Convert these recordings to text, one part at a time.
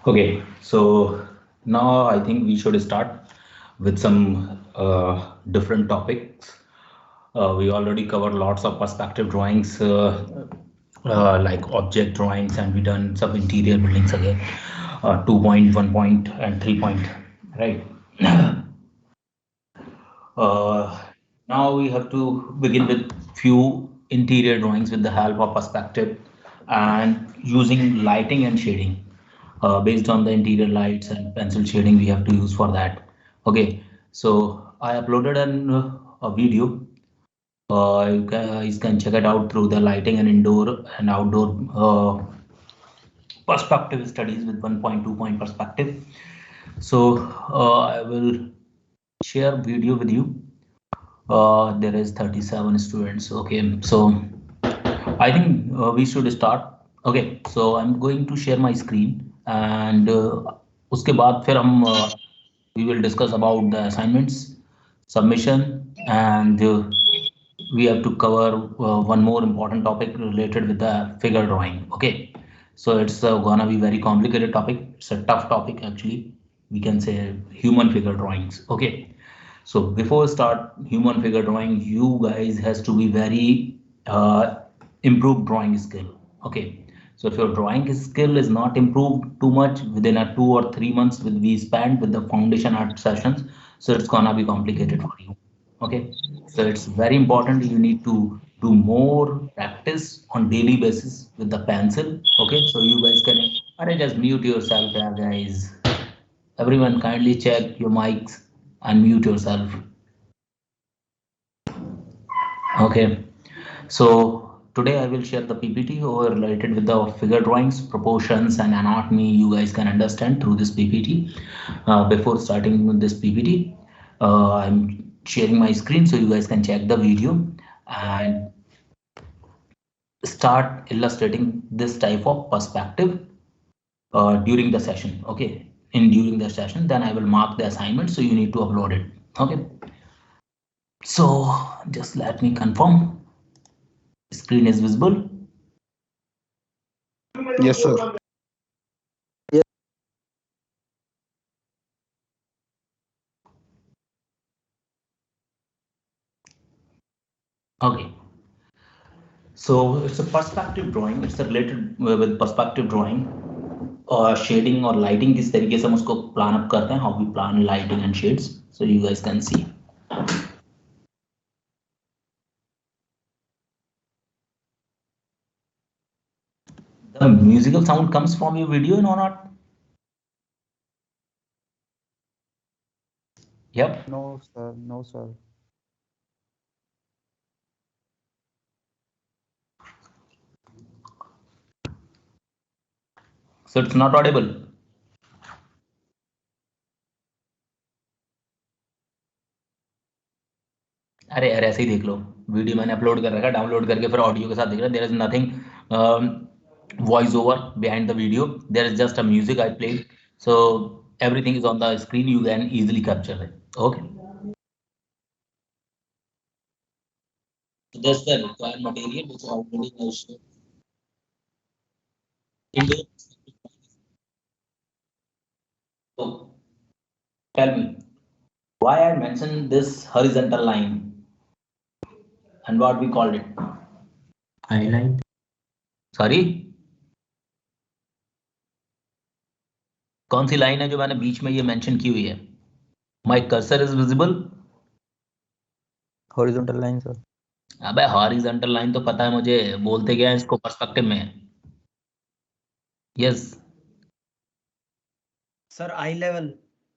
Okay, so now I think we should start with some different topics. We already covered lots of perspective drawings, like object drawings, and we done some interior buildings again, 2 point, 1 point, and 3 point, right? Uh, Now we have to begin with few interior drawings with the help of perspective and using lighting and shading. Based on the interior lights and pencil shading we have to use for that. Okay, so I uploaded a video. You guys can check it out through the lighting and indoor and outdoor perspective studies with 1.2 point perspective. So I will share video with you. There is 37 students. Okay, so I think we should start. Okay, so I'm going to share my screen and उसके बाद फिर हम we will discuss about the assignments, submission, and we have to cover one more important topic related with the figure drawing. Okay, so it's gonna be very complicated topic. It's a tough topic actually. We can say human figure drawings. Okay, so before start human figure drawing, you guys has to be very improved drawing skill. Okay, so if your drawing skill is not improved too much within a 2 or 3 months with we spent with the foundation art sessions, so it's gonna be complicated for you. Okay, so it's very important you need to do more practice on daily basis with the pencil. Okay, so you guys can just mute yourself, yeah, guys. Everyone kindly check your mics and mute yourself. Okay, so today I will share the PPT over related with the figure drawings, proportions and anatomy. You guys can understand through this PPT. Before starting with this PPT, I'm sharing my screen so you guys can check the video and start illustrating this type of perspective during the session. Okay, during the session, then I will mark the assignment, so you need to upload it. Okay, so just let me confirm. Screen is visible. Yes, sir. Okay, so it's a perspective drawing. It's related with perspective drawing और shading और lighting किस तरीके से हम उसको plan up करते हैं, how we plan lighting and shades, so you guys can see. The musical sound comes from your video or not? Yep. No, sir. No, sir. So it's not audible. अरे यार ऐसे ही देख लो, video मैंने upload कर रखा है, download करके फिर ऑडियो के साथ देख रहा. There is nothing voice over behind the video. There is just a music I played, so everything is on the screen. You can easily capture it. Okay, so that's the required material which already I shared. Indoor. So tell me why I mentioned this horizontal line and what we called it. Highlight. Sorry, कौन सी line है जो मैंने बीच में ये mention की हुई है? My cursor is visible. Horizontal line, sir. अबे हॉरिजॉन्टल लाइन तो पता है मुझे, बोलते क्या है इसको पर्सपेक्टिव में. Yes. Sir, eye level.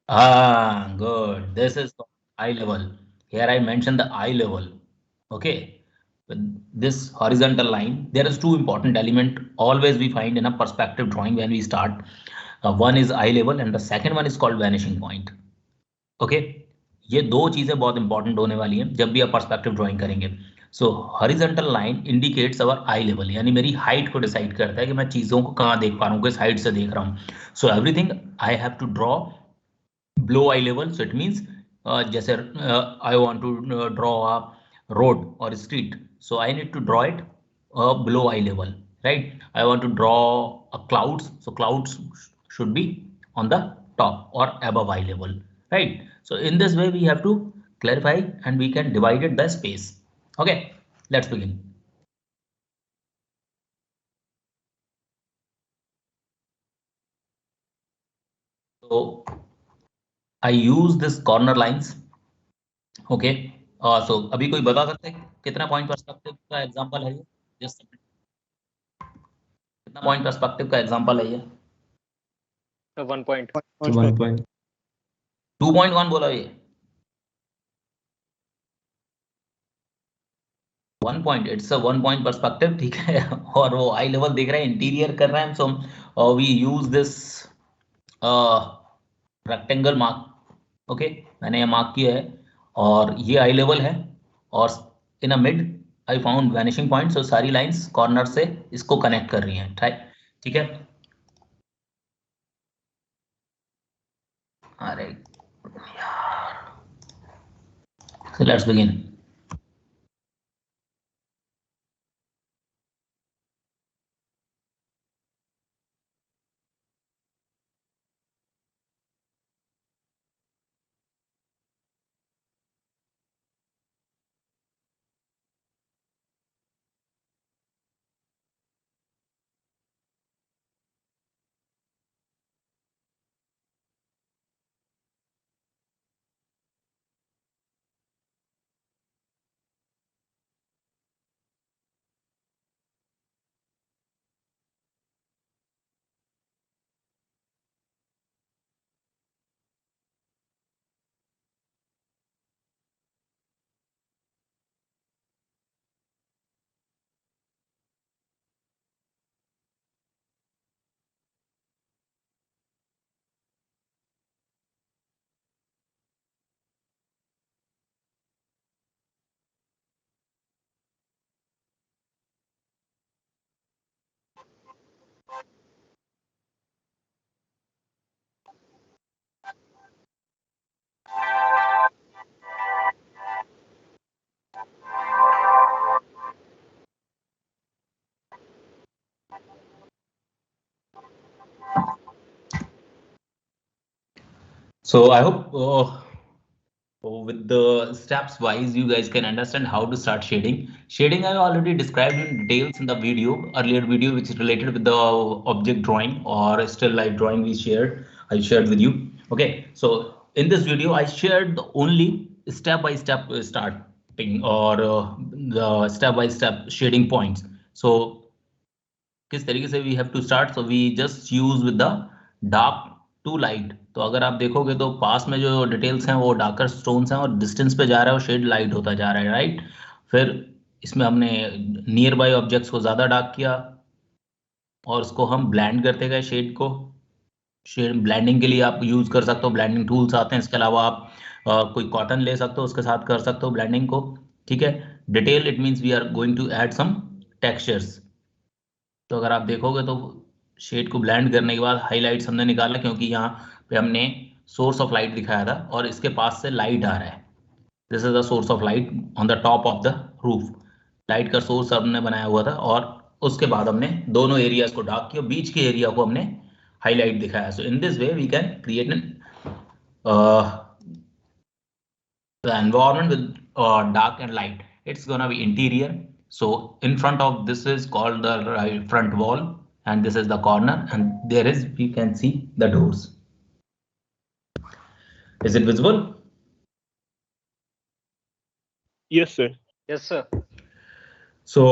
Ah, good. This is eye level. Here I mentioned the eye level. Okay. With this horizontal line, there is two important element always we find in a perspective drawing when we start. One is eye level and the second one is called vanishing point. Okay. ये दो चीजें बहुत important होने वाली हैं जब भी आप पर्सपेक्टिव ड्राइंग करेंगे. सो हॉरिजॉन्टल लाइन इंडिकेट्स अवर आई लेवल, यानी मेरी हाइट को डिसाइड करता है कि मैं चीजों को कहाँ देख पा रहा हूँ, किस हाइट से देख रहा हूँ. So everything I have to draw below eye level. So it means जैसे I want to draw a road or a street, so I need to draw it below eye level, right? I want to draw a clouds, so clouds should be on the top or above eye level, right? So in this way we have to clarify and we can divide it by space. Okay, let's begin. So I use this corner lines. Okay, so अभी कोई बता सकते हैं कितना point perspective का example है ये? Just कितना पॉइंट पर्सपेक्टिव का एग्जांपल है ये? 1 point. 1 point. 2.1 बोला ये? 1 point, it's a 1 point perspective, ठीक है। और वो आई लेवल देख रहे हैं, इंटीरियर कर रहे हैं, so we use this rectangle mark. Okay, मैंने ये मार्क किया है और ये आई लेवल है और in a mid I found vanishing point, so सारी लाइंस कॉर्नर से इसको कनेक्ट कर रही हैं, ठीक है। अरे so let's begin. So I hope with the steps wise you guys can understand how to start shading. Shading I already described in details in the earlier video, which is related with the object drawing or still life drawing I shared with you. Okay, so in this video I shared the only step by step starting or the step by step shading points. So किस तरीके से we have to start, so we just use with the dark to light. तो अगर आप देखोगे तो पास में जो डिटेल्स हैं वो डार्कर स्टोन्स हैं और डिस्टेंस पे जा रहा है वो शेड लाइट होता जा रहा है, राइट। फिर इसमें हमने नियर बाय ऑब्जेक्ट्स को ज्यादा डार्क किया और उसको हम ब्लेंड करते गए शेड को। शेड ब्लेंडिंग के लिए आप यूज कर सकते हो, ब्लेंडिंग टूल्स आते हैं। इसके अलावा आप कोई कॉटन ले सकते हो, उसके साथ कर सकते हो ब्लेंडिंग को, ठीक है। Detail it means we are going to add some textures. तो अगर आप देखोगे तो शेड को ब्लेंड करने के बाद हाईलाइट्स हमने निकाला, क्योंकि यहाँ पे हमने सोर्स ऑफ लाइट दिखाया था और इसके पास से लाइट आ रहा है। This is the source of light on the top of the roof. Light का सोर्स हमने बनाया हुआ था और उसके बाद हमने दोनों एरियाज को डार्क किया, बीच के एरिया को हमने हाईलाइट दिखाया। So in this way we can create an the environment with dark and light. It's gonna be interior. So in front of this is called the front wall and this is the corner and there is we can see the doors. Is it visible? Yes, sir. Yes, sir. So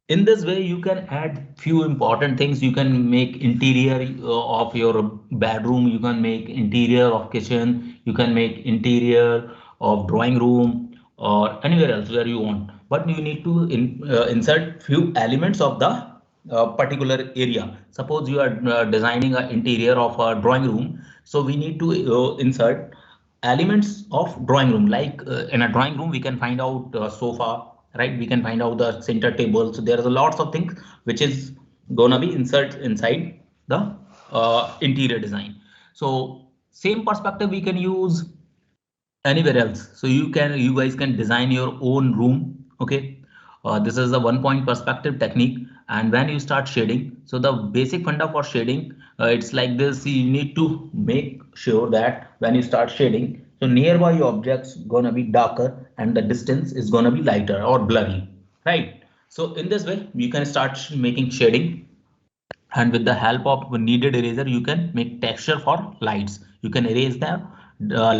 in this way you can add few important things. You can make interior of your bedroom, you can make interior of kitchen, you can make interior of drawing room or anywhere else where you want, but you need to insert few elements of the particular area. Suppose you are designing an interior of a drawing room, so we need to insert elements of drawing room, like in a drawing room we can find out sofa, right? We can find out the center table. So there is a lots of things which is gonna be insert inside the interior design. So same perspective we can use anywhere else. So you guys can design your own room, okay, This is the 1 point perspective technique. And when you start shading, so the basic funda for shading, it's like this. You need to make sure that when you start shading, so nearby objects gonna be darker and the distance is gonna be lighter or blurry, right? So in this way, you can start making shading, and with the help of kneaded eraser you can make texture for lights. You can erase the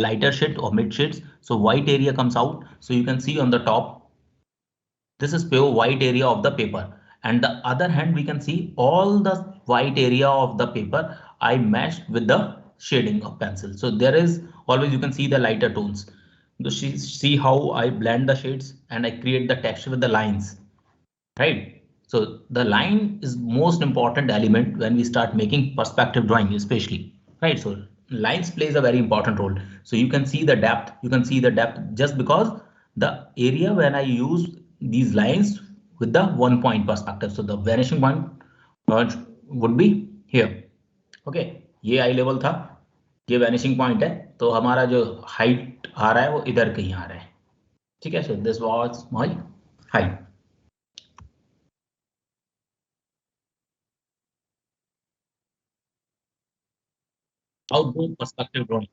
lighter shade or mid shades, so white area comes out. So you can see on the top, this is pure white area of the paper, and the other hand we can see all the white area of the paper I matched with the shading of pencil. So there is always, you can see the lighter tones. See how I blend the shades and I create the texture with the lines, right? So the line is most important element when we start making perspective drawing, especially, right? So lines plays a very important role. So you can see the depth, just because the area when I use these lines with the 1 point perspective. So the vanishing point would be here. Okay, ये आई level था, ये vanishing point है, तो हमारा जो height आ रहा है वो इधर कहीं आ रहा है, ठीक है? So this was my height. Outdoor perspective drawing.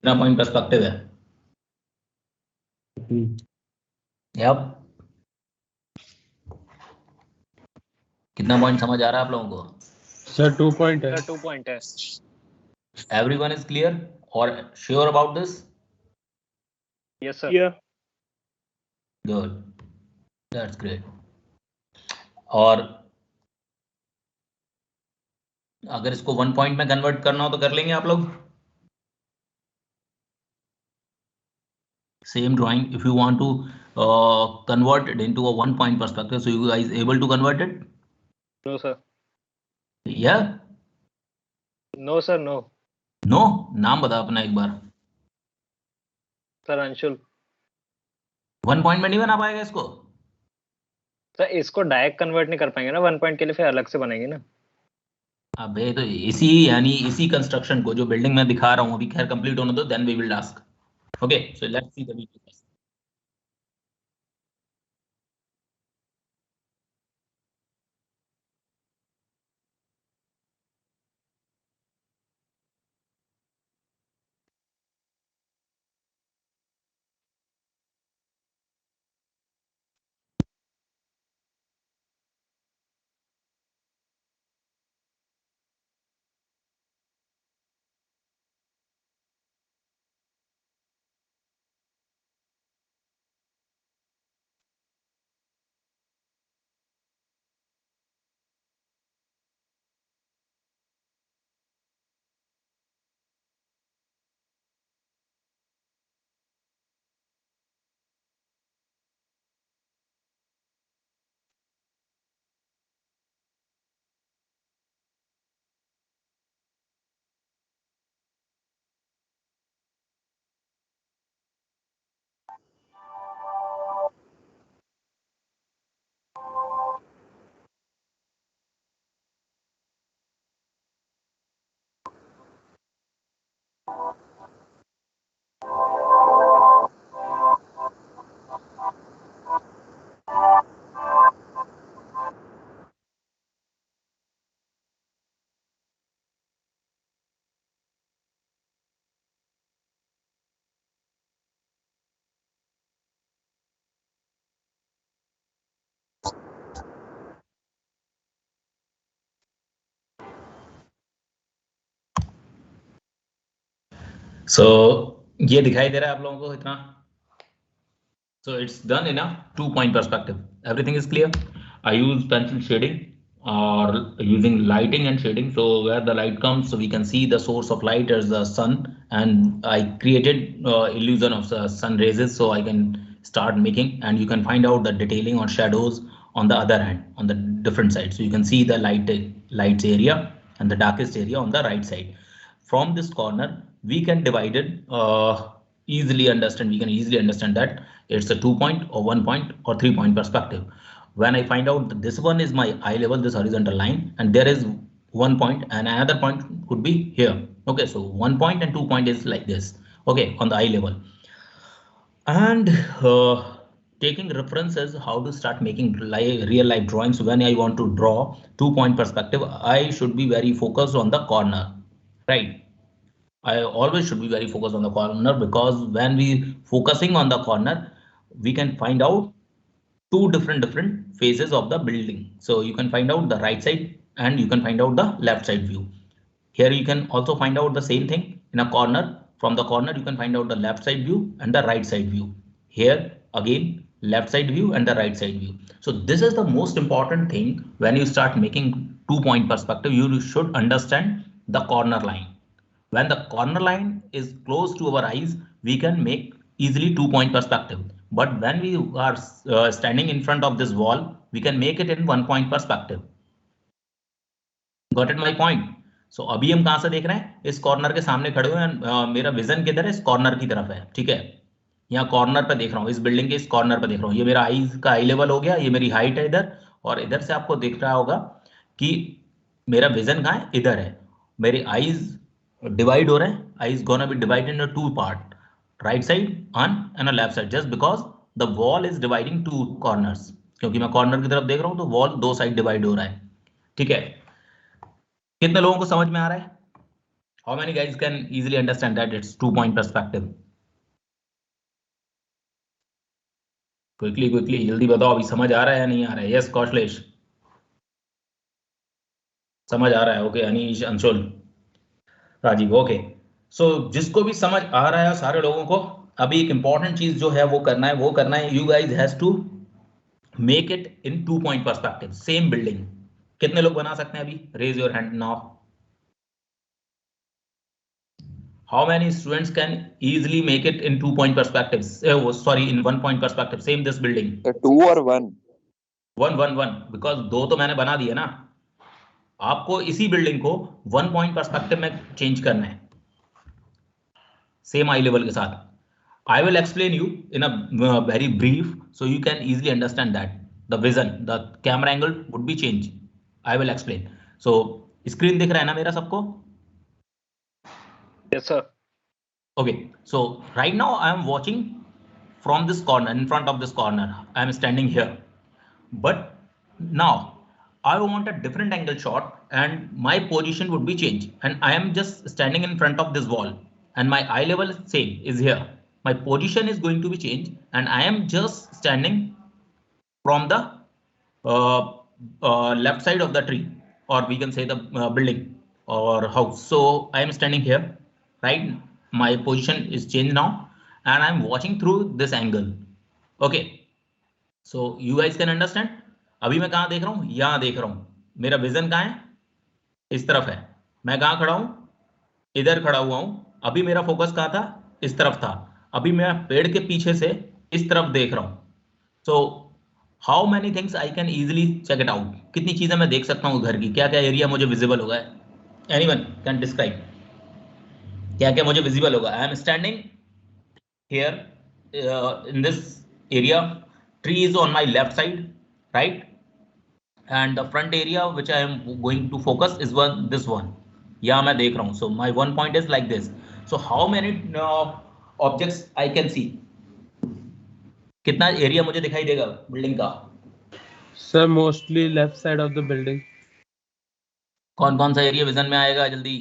कितना पॉइंट पर्सपेक्टिव है? यप. कितना पॉइंट समझ आ रहा है आप लोगों को? सर 2 पॉइंट है. सर 2 पॉइंट है. Everyone is clear or sure about this? Yes sir. Yeah. Good. That's great. और अगर इसको 1 पॉइंट में कन्वर्ट करना हो तो कर लेंगे आप लोग. Same drawing, if you want to convert it into a 1 point perspective, so you guys able to convert it? No sir. Yeah? No sir. No. No? नाम बता अपना एक बार. सर अंशुल. 1 पॉइंट में नहीं बना पाएगा इसको? सर इसको डायरेक्ट कन्वर्ट नहीं कर पाएंगे ना, 1 पॉइंट के लिए फिर अलग से बनेंगे ना. अबे तो इसी यानी इसी कंस्ट्रक्शन को जो बिल्डिंग में दिखा रहा हूँ अभी, खैर कंप्लीट होने दो, then we will ask. Okay, so let's see the video first. So ये दिखाई दे रहा है आप लोगों को इतना? So it's done in a 2 point perspective. Everything is clear. I use pencil shading or using lighting and shading. So where the light comes, so we can see the source of light as the sun, and I created illusion of the sun rays, so I can start making, and you can find out the detailing or shadows on the other hand on the different sides. So you can see the lights area and the darkest area on the right side. From this corner, we can divide it easily understand. We can easily understand that it's a 2-point or 1-point or 3-point perspective. When I find out that this one is my eye level, this horizontal line, and there is 1 point and another point could be here. Okay, so 1 point and 2 point is like this. Okay, on the eye level. And taking references how to start making real life drawings. When I want to draw 2-point perspective, I should be very focused on the corner, right? I always should be very focused on the corner, because when we focusing on the corner, we can find out two different phases of the building. So you can find out the right side and you can find out the left side view. Here you can also find out the same thing in a corner. From the corner you can find out the left side view and the right side view. Here again left side view and the right side view. So this is the most important thing. When you start making 2-point perspective, you should understand the corner line. When the corner line is close to our eyes, we can make easily 2-point perspective. But when we are standing in front of this wall, we can make it in 1-point perspective. Got it my point? So अभी हम कहां से देख रहे हैं? इस corner के सामने खड़े हुए हैं. मेरा विजन किधर है? इस कॉर्नर की तरफ है. ठीक है, यहाँ कॉर्नर पे देख रहा हूँ, इस बिल्डिंग के इस कॉर्नर पे देख रहा हूँ. ये मेरा आई का आई लेवल हो गया, ये मेरी हाइट है इधर, और इधर से आपको दिख रहा होगा कि मेरा विजन कहाँ है? इधर है. मेरे आईज डिवाइड हो रहे हैं. Eyes gonna be divided in 2 part, right side and left side, just because the wall is dividing 2 corners. क्योंकि मैं कॉर्नर की तरफ देख रहा हूँ तो वॉल 2 साइड डिवाइड हो रहा है. ठीक है, कितने लोगों को समझ में आ रहा है? How many guys can easily understand that it's 2-point perspective? Quickly, जल्दी बताओ, अभी समझ आ रहा है या नहीं आ रहा है? Yes, कौशलेश समझ आ रहा है. ओके, अनीश, अंशुल, राजीव. ओके, सो जिसको भी समझ आ रहा है, सारे लोगों को अभी एक इंपॉर्टेंट चीज जो है वो करना है. You guys has to make it in 2-point perspective. Same building. कितने लोग बना सकते हैं अभी? Raise your hand now. How many students can easily make it in 2-point perspectives? Sorry, in 1-point perspective. Same this building. 2 or 1? 1. Because 2 तो मैंने बना दिया ना. आपको इसी बिल्डिंग को 1-point perspective में चेंज करना है, सेम आई लेवल के साथ. I will explain you in a very brief, so you can easily understand that the vision, the camera angle would be changed. I will explain. So screen दिख रहा है ना मेरा सबको? Yes, sir. Okay, so right now I am watching from this corner, in front of this corner. I am standing here, but now I want a different angle shot and my position would be changed, and I am just standing in front of this wall and my eye level is same, is here. My position is going to be changed and I am just standing from the left side of the tree, or we can say the building or house. So I am standing here, right? My position is changed now and I'm watching through this angle. Okay, so you guys can understand. अभी मैं कहाँ देख रहा हूँ? यहाँ देख रहा हूँ. मेरा विजन कहाँ है? इस तरफ है. मैं कहाँ खड़ा हूँ? इधर खड़ा हुआ हूँ. अभी मेरा फोकस कहाँ था? इस तरफ था. अभी मैं पेड़ के पीछे से इस तरफ देख रहा हूँ. So how many things I can easily check it out? कितनी चीजें मैं देख सकता हूँ घर की? क्या क्या एरिया मुझे विजिबल होगा? Anyone can describe? क्या क्या मुझे विजिबल होगा? I am standing here in this area. Tree is on my left side, right? And the front area which I am going to focus is this one. यहाँ मैं देख रहा हूँ. So my 1 point is like this. So how many objects I can see? कितना area मुझे दिखाई देगा building का? Sir mostly left side of the building. कौन कौन सा एरिया विजन में आएगा? जल्दी.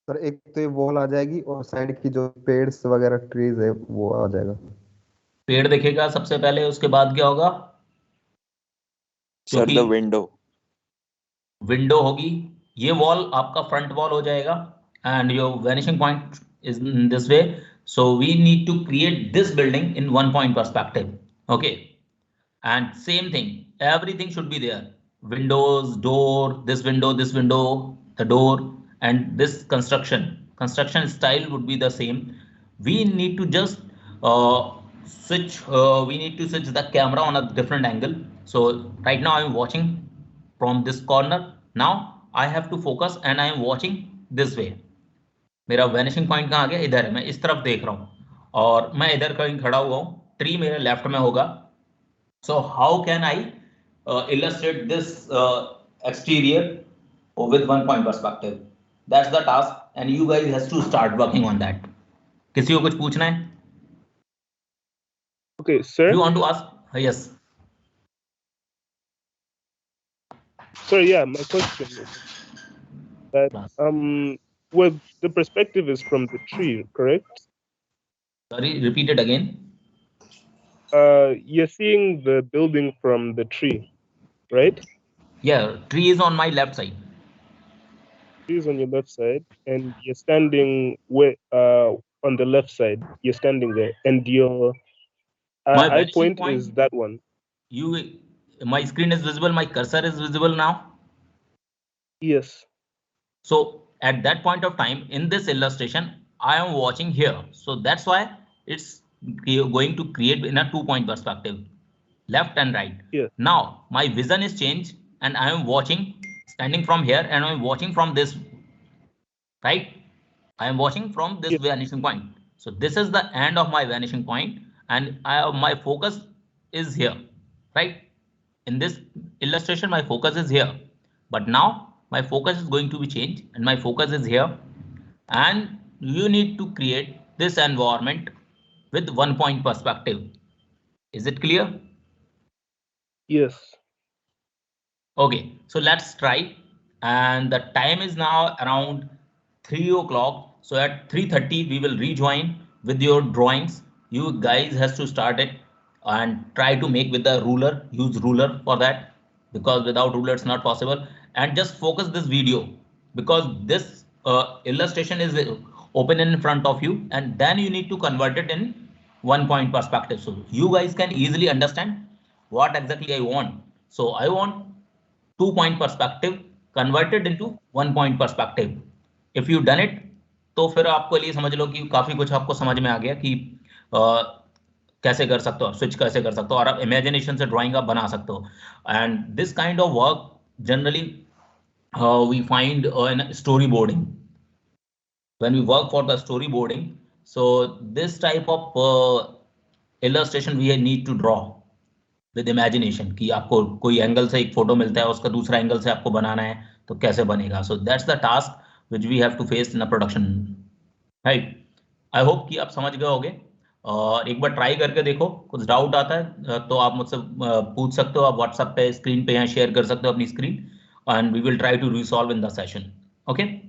सर एक तो ये वॉल आ जाएगी और साइड की जो पेड्स वगैरह ट्रीज है वो आ जाएगा. पेड़ दिखेगा सबसे पहले, उसके बाद क्या होगा? Sir, the window. विंडो होगी. ये वॉल आपका फ्रंट वॉल हो जाएगा and your vanishing point is in this way. So we need to create this building in 1-point perspective. Okay, and same thing, everything should be there. Windows, door, this window, the door, and this construction style would be the same. We need to just switch the camera on a different angle. So right now I'm watching from this corner. Now I have to focus and I am watching this way. मेरा vanishing point कहाँ गया, इधर है, मैं इस तरफ देख रहा हूँ और मैं इधर कहीं खड़ा हुआ हूँ, ट्री मेरे लेफ्ट में होगा। So how can I illustrate this exterior with one point perspective? That's the task and you guys has to start working on that. किसी को कुछ पूछना है? Okay, sir. You want to ask? Yes. So yeah, my question is that well, the perspective is from the tree, correct? Sorry, repeat it again. You're seeing the building from the tree, right? Yeah, tree is on my left side. Tree is on your left side, and you're standing on the left side. You're standing there, and your My eye vanishing point point is that one. My screen is visible, my cursor is visible now. Yes. So at that point of time in this illustration, I am watching here. So that's why it's going to create in a 2-point perspective, left and right. Yes. Now my vision is changed and I am watching, standing from here and I am watching from this, right? I am watching from this Yes. vanishing point. So this is the end of my vanishing point and my focus is here, right? In this illustration, my focus is here, but now my focus is going to be changed and my focus is here. And you need to create this environment with 1-point perspective. Is it clear? Yes. Okay, so let's try. And the time is now around 3 o'clock. So at 3:30, we will rejoin with your drawings. You guys has to start it and try to make with the ruler. Use ruler for that because without ruler it's not possible. And just focus this video because this illustration is open in front of you, and then you need to convert it in 1-point perspective. So you guys can easily understand what exactly I want. So I want 2-point perspective converted into 1-point perspective. If you done it, तो फिर आपको लिए समझ लो कि काफी कुछ आपको समझ में आ गया कि कैसे कर सकते हो, स्विच कैसे कर सकते हो और आप इमेजिनेशन से ड्राइंग आप बना सकते हो. And this kind of work generally we find in storyboarding. When we work for the storyboarding, so this type of illustration we need to draw with imagination कि आपको कोई एंगल से एक फोटो मिलता है, उसका दूसरा एंगल से आपको बनाना है तो कैसे बनेगा. So that's the task which we have to face in a production, right. I hope कि आप समझ गए होगे और एक बार ट्राई करके देखो. कुछ डाउट आता है तो आप मुझसे पूछ सकते हो. आप व्हाट्सएप पे स्क्रीन पे यहाँ शेयर कर सकते हो अपनी screen and we will try to resolve in the session. Okay.